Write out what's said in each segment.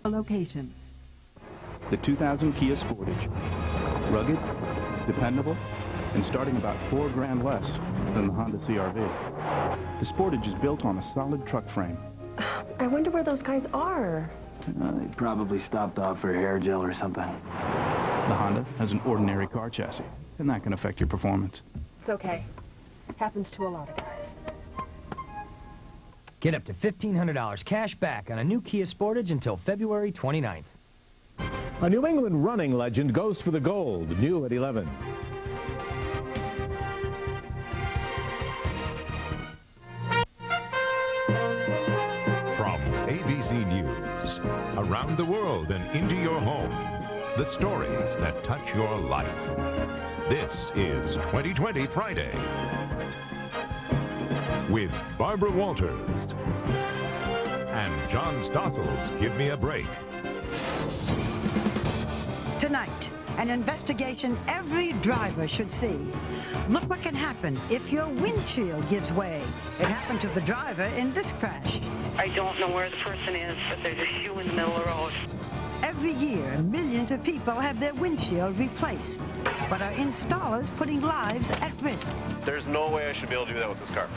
a location. The 2000 Kia Sportage. Rugged, dependable, and starting about $4 grand less than the Honda CR-V. The Sportage is built on a solid truck frame. I wonder where those guys are. They probably stopped off for hair gel or something. The Honda has an ordinary car chassis, and that can affect your performance. It's okay. Happens to a lot of guys. Get up to $1,500 cash back on a new Kia Sportage until February 29th. A New England running legend goes for the gold, new at 11. From ABC News, around the world and into your home, the stories that touch your life. This is 2020 Friday with Barbara Walters and John Stossel's Give Me a Break. Tonight, an investigation every driver should see. Look what can happen if your windshield gives way. It happened to the driver in this crash. I don't know where the person is, but there's a shoe in the middle of the road. Every year, millions of people have their windshield replaced. But are installers putting lives at risk? There's no way I should be able to do that with this car.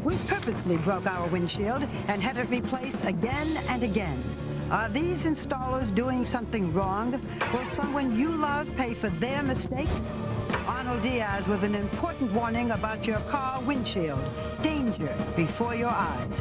We purposely broke our windshield and had it replaced again and again. Are these installers doing something wrong? Will someone you love pay for their mistakes? Arnold Diaz with an important warning about your car windshield. Danger before your eyes.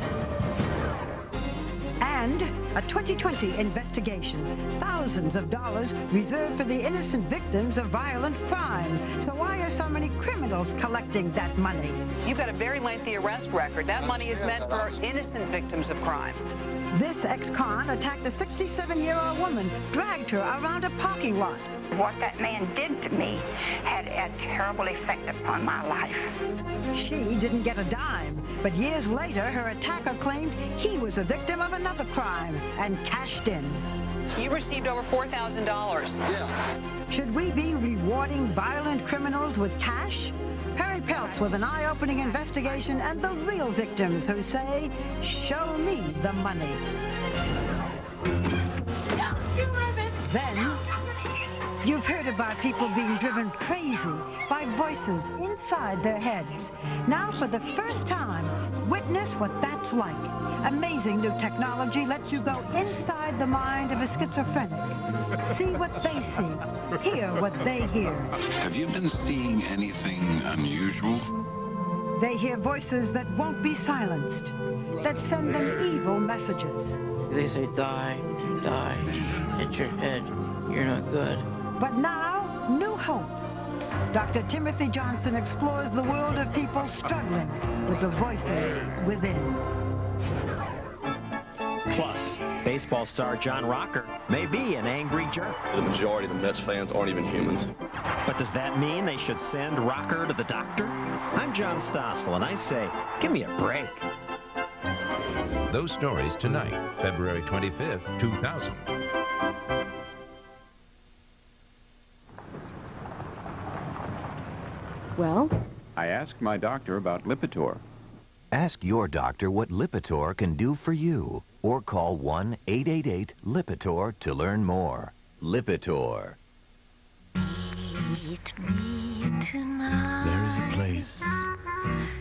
And a 2020 investigation. Thousands of dollars reserved for the innocent victims of violent crime. So why are so many criminals collecting that money? You've got a very lengthy arrest record. That money is meant for innocent victims of crime. This ex-con attacked a 67-year-old woman, dragged her around a parking lot. What that man did to me had a terrible effect upon my life. She didn't get a dime, but years later, her attacker claimed he was a victim of another crime and cashed in. You received over $4,000. Yeah. Should we be rewarding violent criminals with cash? Perry Peltz with an eye-opening investigation and the real victims who say, show me the money. Then, you've heard about people being driven crazy by voices inside their heads. Now, for the first time, witness what that's like. Amazing new technology lets you go inside the mind of a schizophrenic. See what they see, hear what they hear. Have you been seeing anything unusual? They hear voices that won't be silenced, that send them evil messages. They say, die, die, hit your head, you're not good. But now, new hope. Dr. Timothy Johnson explores the world of people struggling with the voices within. Plus, baseball star John Rocker may be an angry jerk. The majority of the Mets fans aren't even humans. But does that mean they should send Rocker to the doctor? I'm John Stossel, and I say, give me a break. Those stories tonight, February 25th, 2000. Well? I asked my doctor about Lipitor. Ask your doctor what Lipitor can do for you, or call 1-888-LIPITOR to learn more. Lipitor. Meet me tonight. There is a place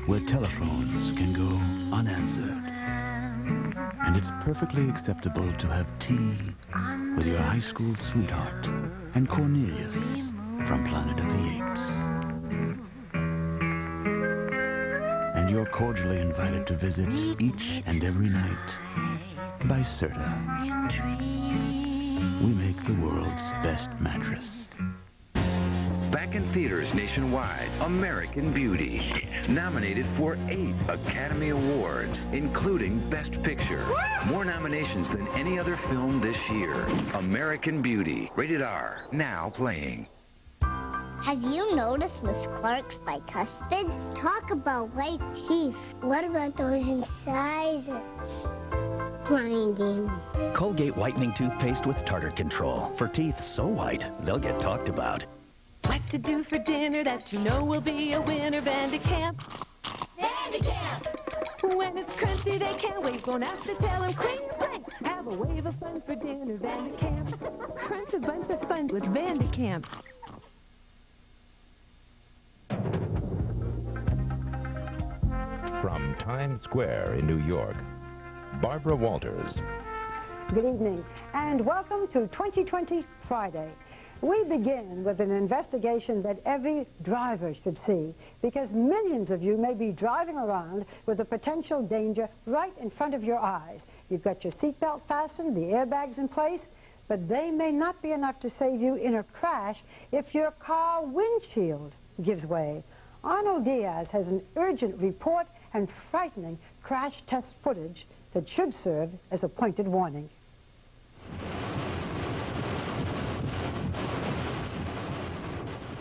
where telephones can go unanswered. And it's perfectly acceptable to have tea with your high school sweetheart and Cornelius from Planet of the Apes. And you're cordially invited to visit each and every night by Serta. We make the world's best mattress. Back in theaters nationwide, American Beauty. Nominated for 8 Academy Awards, including Best Picture. More nominations than any other film this year. American Beauty, rated R, now playing. Have you noticed Miss Clark's bicuspid? Talk about white teeth. What about those incisors? Blinding. Colgate whitening toothpaste with tartar control. For teeth so white, they'll get talked about. What to do for dinner that you know will be a winner, Bandicamp. Bandicamp! When it's crunchy, they can't wait. Won't have to tell them, cling, cling. Have Have a wave of fun for dinner, Vandicamp. Crunch a bunch of fun with Vandicamp. From Times Square in New York, Barbara Walters. Good evening, and welcome to 2020 Friday. We begin with an investigation that every driver should see, because millions of you may be driving around with a potential danger right in front of your eyes. You've got your seatbelt fastened, the airbags in place, but they may not be enough to save you in a crash if your car windshield gives way. Arnold Diaz has an urgent report and frightening crash test footage that should serve as a pointed warning.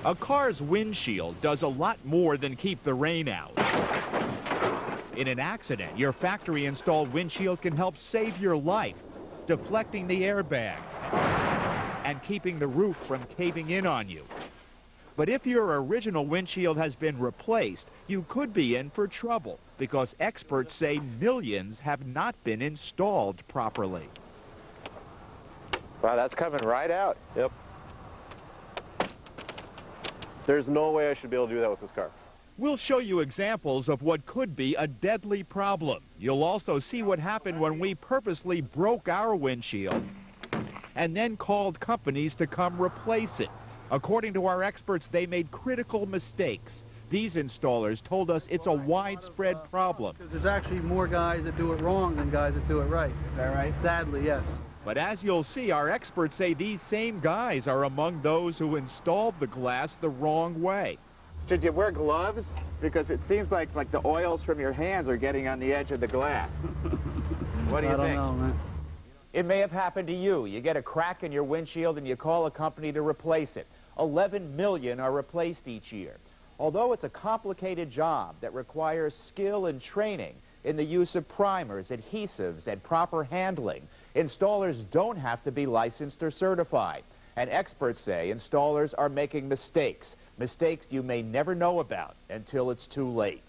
A car's windshield does a lot more than keep the rain out. In an accident, your factory-installed windshield can help save your life, deflecting the airbag and keeping the roof from caving in on you. But if your original windshield has been replaced, you could be in for trouble, because experts say millions have not been installed properly. Wow, that's coming right out. Yep. There's no way I should be able to do that with this car. We'll show you examples of what could be a deadly problem. You'll also see what happened when we purposely broke our windshield and then called companies to come replace it. According to our experts, they made critical mistakes. These installers told us it's a widespread problem. There's actually more guys that do it wrong than guys that do it right. Is that right? Sadly, yes. But as you'll see, our experts say these same guys are among those who installed the glass the wrong way. Should you wear gloves? Because it seems like the oils from your hands are getting on the edge of the glass. What do you think? I don't know, man. It may have happened to you. You get a crack in your windshield and you call a company to replace it. 11 million are replaced each year. Although it's a complicated job that requires skill and training in the use of primers, adhesives, and proper handling, installers don't have to be licensed or certified. And experts say installers are making mistakes you may never know about until it's too late.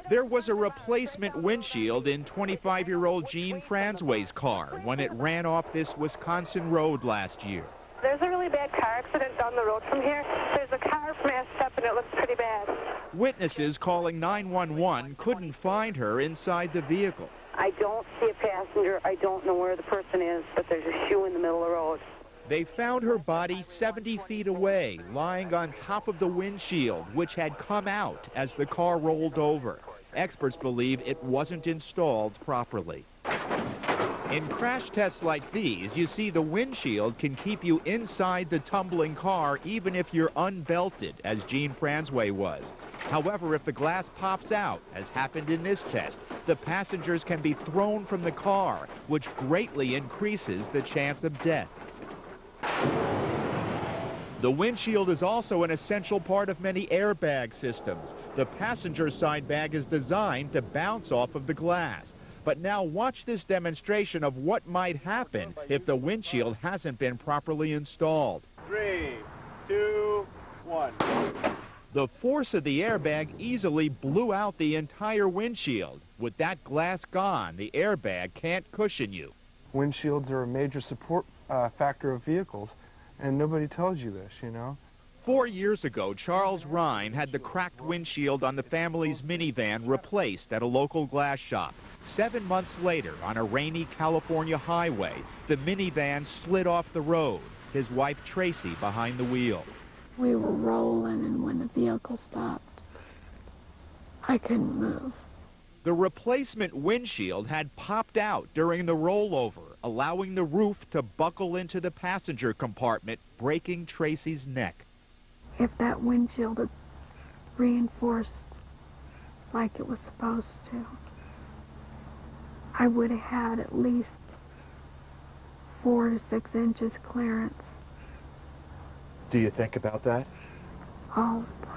There was a replacement windshield in 25-year-old Jean Franzway's car when it ran off this Wisconsin road last year. There's a really bad car accident down the road from here. There's a car smashed up and it looks pretty bad. Witnesses calling 911 couldn't find her inside the vehicle. I don't see a passenger. I don't know where the person is, but there's a shoe in the middle of the road. They found her body 70 feet away, lying on top of the windshield, which had come out as the car rolled over. Experts believe it wasn't installed properly. In crash tests like these, you see the windshield can keep you inside the tumbling car even if you're unbelted, as Jean Franzway was. However, if the glass pops out, as happened in this test, the passengers can be thrown from the car, which greatly increases the chance of death. The windshield is also an essential part of many airbag systems. The passenger side bag is designed to bounce off of the glass. But now watch this demonstration of what might happen if the windshield hasn't been properly installed. 3, 2, 1. The force of the airbag easily blew out the entire windshield. With that glass gone, the airbag can't cushion you. Windshields are a major support factor of vehicles, and nobody tells you this, you know. 4 years ago, Charles Rhine had the cracked windshield on the family's minivan replaced at a local glass shop. 7 months later, on a rainy California highway, the minivan slid off the road, his wife Tracy behind the wheel. We were rolling, and when the vehicle stopped, I couldn't move. The replacement windshield had popped out during the rollover, allowing the roof to buckle into the passenger compartment, breaking Tracy's neck. If that windshield had reinforced like it was supposed to, I would have had at least 4 to 6 inches clearance. Do you think about that? All the time.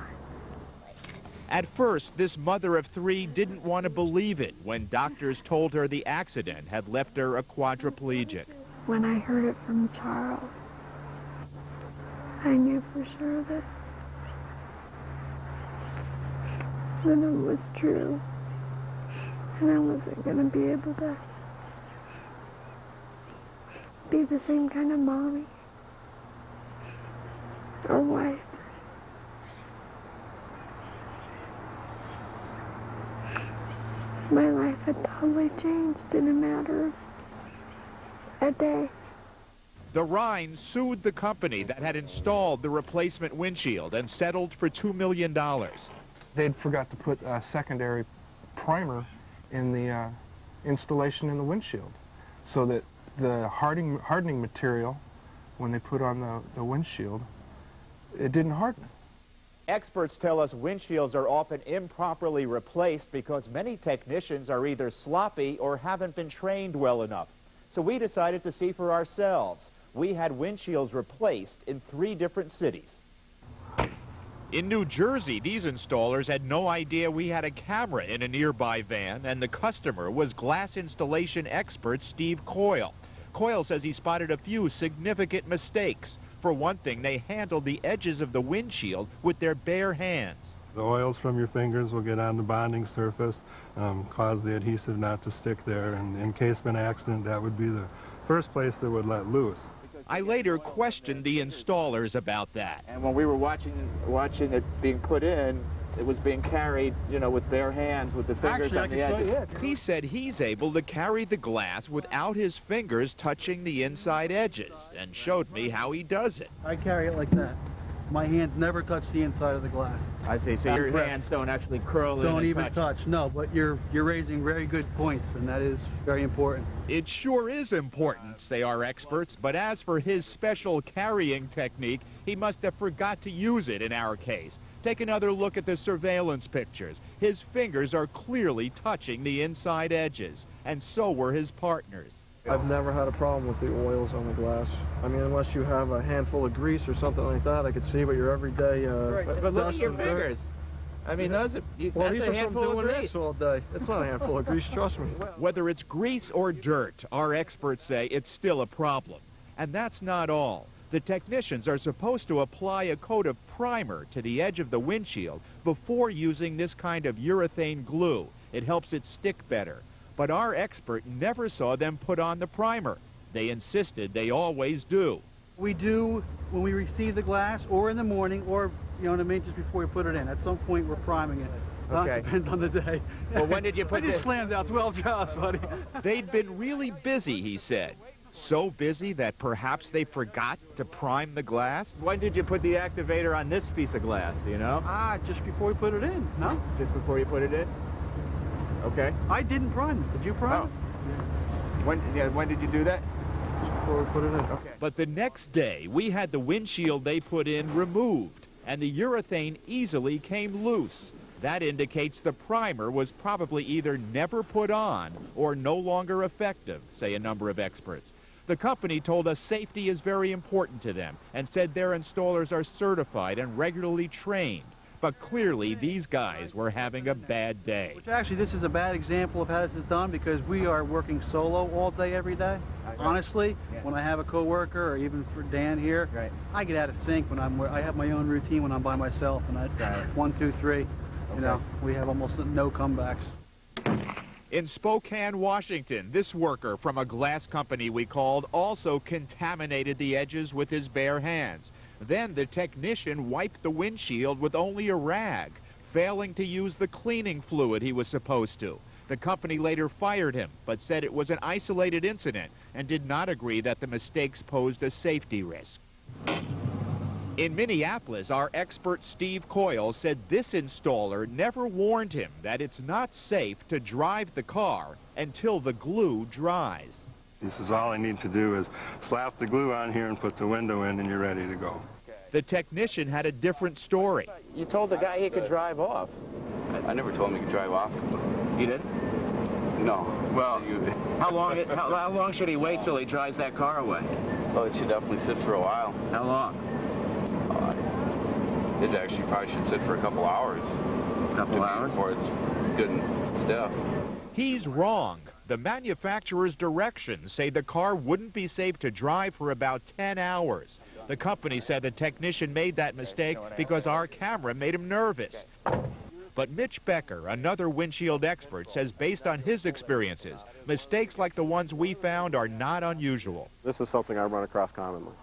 At first, this mother of 3 didn't want to believe it when doctors told her the accident had left her a quadriplegic. When I heard it from Charles, I knew for sure that it was true, and I wasn't going to be able to be the same kind of mommy or wife. My life had totally changed in a matter of a day. The Rhines sued the company that had installed the replacement windshield and settled for $2 million. They'd forgot to put a secondary primer in the installation in the windshield, so that the hardening material, when they put on the windshield, it didn't harden. Experts tell us windshields are often improperly replaced because many technicians are either sloppy or haven't been trained well enough. So we decided to see for ourselves. We had windshields replaced in 3 different cities. In New Jersey, these installers had no idea we had a camera in a nearby van, and the customer was glass installation expert Steve Coyle. Coyle says he spotted a few significant mistakes. For one thing, they handled the edges of the windshield with their bare hands. The oils from your fingers will get on the bonding surface, cause the adhesive not to stick there, and in case of an accident, that would be the first place that would let loose. I later questioned the installers about that. And when we were watching it being put in, it was being carried, you know, with bare hands, with the fingers on the edges. He said he's able to carry the glass without his fingers touching the inside edges, and showed me how he does it. I carry it like that. My hands never touch the inside of the glass. I see. So your hands don't actually curl in and don't even touch. No, but you're raising very good points, and that is very important. It sure is important, say our experts, but as for his special carrying technique, he must have forgot to use it in our case. Take another look at the surveillance pictures. His fingers are clearly touching the inside edges, and so were his partners. I've never had a problem with the oils on the glass. I mean, unless you have a handful of grease or something like that, I could see, but your everyday but look at your fingers. I mean, those are, that's a handful of grease. This all day. It's not a handful of grease, trust me. Whether it's grease or dirt, our experts say it's still a problem. And that's not all. The technicians are supposed to apply a coat of primer to the edge of the windshield before using this kind of urethane glue. It helps it stick better. But our expert never saw them put on the primer. They insisted they always do. We do when we receive the glass, or in the morning, or, you know what I mean, just before we put it in. At some point, we're priming it. Okay. Depends on the day. Well, when did you put I just slammed out 12 jobs, buddy. They'd been really busy, he said. So busy that perhaps they forgot to prime the glass? When did you put the activator on this piece of glass, do you know? Just before we put it in, no? Just before you put it in? Okay. I didn't prime it. Did you prime it? When did you do that? Just before we put it in. Okay. But the next day, we had the windshield they put in removed, and the urethane easily came loose. That indicates the primer was probably either never put on or no longer effective, say a number of experts. The company told us safety is very important to them and said their installers are certified and regularly trained. But clearly, these guys were having a bad day. Which actually, this is a bad example of how this is done because we are working solo all day, every day. Honestly, when I have a coworker or even for Dan here, I get out of sync when I have my own routine when I'm by myself, and I 1, 2, 3. You know, we have almost no comebacks. In Spokane, Washington, this worker from a glass company we called also contaminated the edges with his bare hands. Then the technician wiped the windshield with only a rag, failing to use the cleaning fluid he was supposed to. The company later fired him, but said it was an isolated incident and did not agree that the mistakes posed a safety risk. In Minneapolis, our expert Steve Coyle said this installer never warned him that it's not safe to drive the car until the glue dries. He says all I need to do is slap the glue on here and put the window in and you're ready to go. The technician had a different story. You told the guy he could drive off. I never told him he could drive off. You didn't? No. Well, how long should he wait till he drives that car away? Well, it should definitely sit for a while. How long? It actually probably should sit for a couple hours. A couple hours? Before it's good and stiff. He's wrong. The manufacturer's directions say the car wouldn't be safe to drive for about 10 hours. The company said the technician made that mistake because our camera made him nervous. But Mitch Becker, another windshield expert, says based on his experiences, mistakes like the ones we found are not unusual. This is something I run across commonly.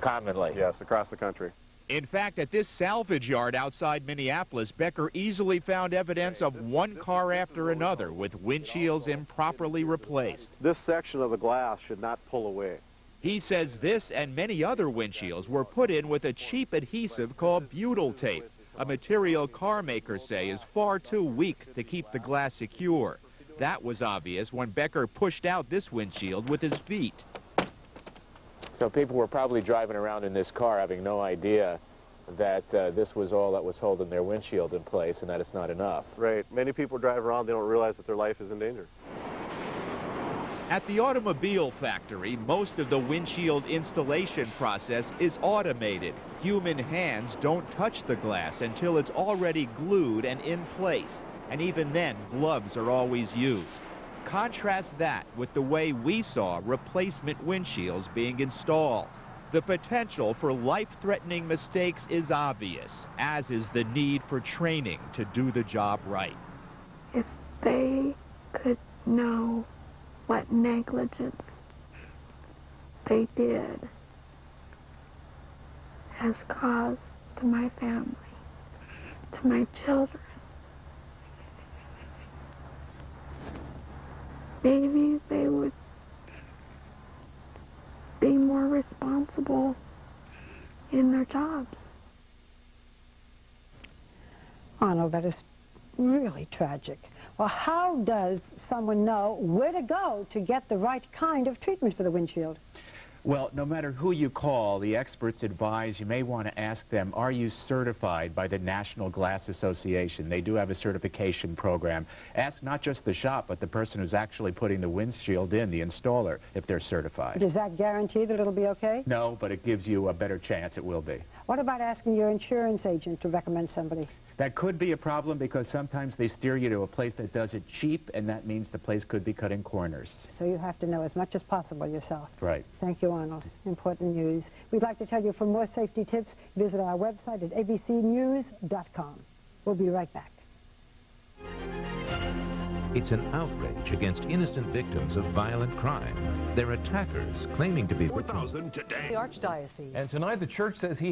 Commonly? Yes, across the country. In fact, at this salvage yard outside Minneapolis, Becker easily found evidence of one car after another with windshields improperly replaced. This section of the glass should not pull away. He says this and many other windshields were put in with a cheap adhesive called butyl tape, a material car makers say is far too weak to keep the glass secure. That was obvious when Becker pushed out this windshield with his feet. So people were probably driving around in this car having no idea that this was all that was holding their windshield in place and that it's not enough. Right. Many people drive around, they don't realize that their life is in danger. At the automobile factory, most of the windshield installation process is automated. Human hands don't touch the glass until it's already glued and in place. And even then, gloves are always used. Contrast that with the way we saw replacement windshields being installed. The potential for life-threatening mistakes is obvious, as is the need for training to do the job right. If they could know what negligence they did has caused to my family, to my children, maybe they would be more responsible in their jobs. Arnold, that is really tragic. Well, how does someone know where to go to get the right kind of treatment for the windshield? Well, no matter who you call, the experts advise you may want to ask them, are you certified by the National Glass Association? They do have a certification program. Ask not just the shop, but the person who's actually putting the windshield in, the installer, if they're certified. Does that guarantee that it'll be okay? No, but it gives you a better chance it will be. What about asking your insurance agent to recommend somebody? That could be a problem because sometimes they steer you to a place that does it cheap, and that means the place could be cutting corners. So you have to know as much as possible yourself. Right. Thank you, Arnold. Important news. We'd like to tell you for more safety tips, visit our website at abcnews.com. We'll be right back. It's an outrage against innocent victims of violent crime. Their attackers claiming to be 4,000 today. The Archdiocese. And tonight the church says he